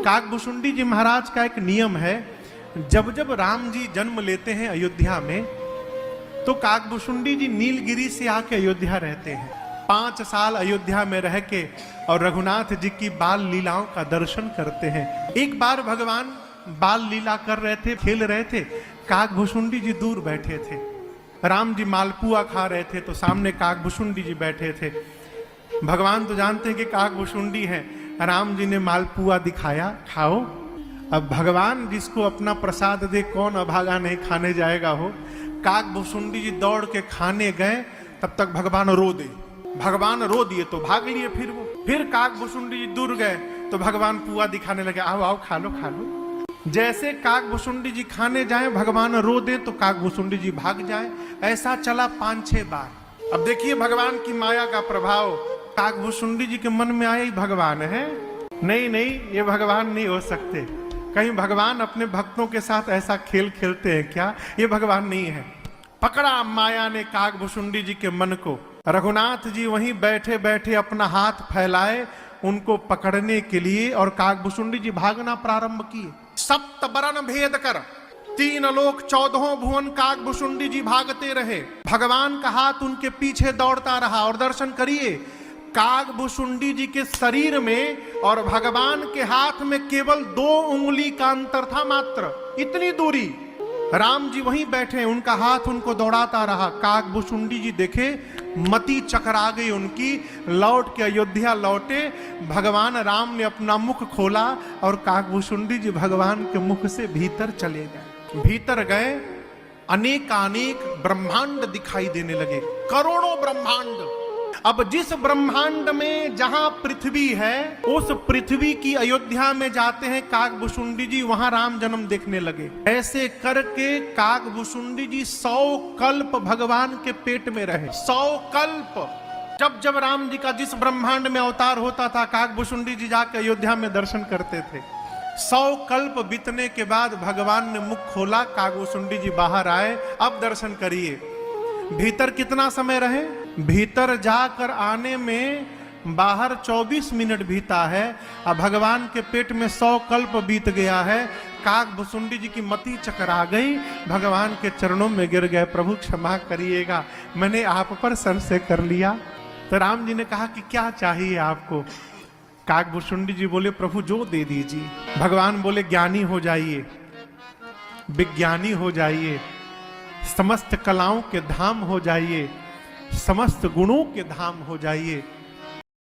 काकभुशुंडी जी महाराज का एक नियम है, जब जब राम जी जन्म लेते हैं अयोध्या में, तो काकभुशुंडी जी नीलगिरी से आके अयोध्या रहते हैं। 5 साल अयोध्या में रह के और रघुनाथ जी की बाल लीलाओं का दर्शन करते हैं। एक बार भगवान बाल लीला कर रहे थे, खेल रहे थे, काकभुशुंडी जी दूर बैठे थे। राम जी मालपुआ खा रहे थे तो सामने काकभुशुंडी जी बैठे थे। भगवान तो जानते हैं कि काकभुशुंडी है, राम जी ने मालपुआ दिखाया, खाओ। अब भगवान जिसको अपना प्रसाद दे कौन अभागा नहीं खाने जाएगा हो। काकभुशुंडी जी दौड़ के खाने गए, तब तक भगवान रो दिए तो भाग लिए। फिर काकभुशुंडी जी दूर गए तो भगवान पुआ दिखाने लगे, आओ आओ खा लो खा लो। जैसे काकभुशुंडी जी खाने जाए भगवान रो दे तो काकभुशुंडी जी भाग जाए। ऐसा चला 5-6 बार। अब देखिए भगवान की माया का प्रभाव। काकभुशुंडी जी के मन में आया भगवान है, नहीं नहीं ये भगवान नहीं हो सकते, कहीं भगवान अपने भक्तों के साथ ऐसा खेल खेलते हैं क्या, ये भगवान नहीं है। पकड़ा माया ने काकभुशुंडी जी के मन को। रघुनाथ जी वहीं बैठे बैठे अपना हाथ फैलाए उनको पकड़ने के लिए, और काकभुशुंडी जी भागना प्रारंभ किए। 7 बरन भेद कर 3 लोक 14 भुवन काकभुशुंडी जी भागते रहे। भगवान का हाथ उनके पीछे दौड़ता रहा। और दर्शन करिए, काकभुशुंडी जी के शरीर में और भगवान के हाथ में केवल 2 उंगली का अंतर था मात्र, इतनी दूरी। राम जी वहीं बैठे, उनका हाथ उनको दौड़ाता रहा। काकभुशुंडी जी देखे मति चकरा गई उनकी, लौट के अयोध्या लौटे। भगवान राम ने अपना मुख खोला और काकभुशुंडी जी भगवान के मुख से भीतर चले गए। भीतर गए, अनेकानेक ब्रह्मांड दिखाई देने लगे, करोड़ों ब्रह्मांड। अब जिस ब्रह्मांड में जहां पृथ्वी है, उस पृथ्वी की अयोध्या में जाते हैं काकभुशुंडी जी, वहां राम जन्म देखने लगे। ऐसे करके काकभुशुंडी जी 100 कल्प भगवान के पेट में रहे। 100 कल्प। जब जब राम जी का जिस ब्रह्मांड में अवतार होता था, काकभुशुंडी जी जाके अयोध्या में दर्शन करते थे। 100 कल्प बीतने के बाद भगवान ने मुख खोला, काकभुशुंडी जी बाहर आए। अब दर्शन करिए, भीतर कितना समय रहे। भीतर जाकर आने में बाहर 24 मिनट बीता है, अब भगवान के पेट में 100 कल्प बीत गया है। काकभुशुंडी जी की मति चकरा गई, भगवान के चरणों में गिर गए, प्रभु क्षमा करिएगा, मैंने आप पर संशय कर लिया। तो राम जी ने कहा कि क्या चाहिए आपको। काकभुशुंडी जी बोले, प्रभु जो दे दीजिए। भगवान बोले, ज्ञानी हो जाइए, विज्ञानी हो जाइए, समस्त कलाओं के धाम हो जाइए, समस्त गुणों के धाम हो जाइए।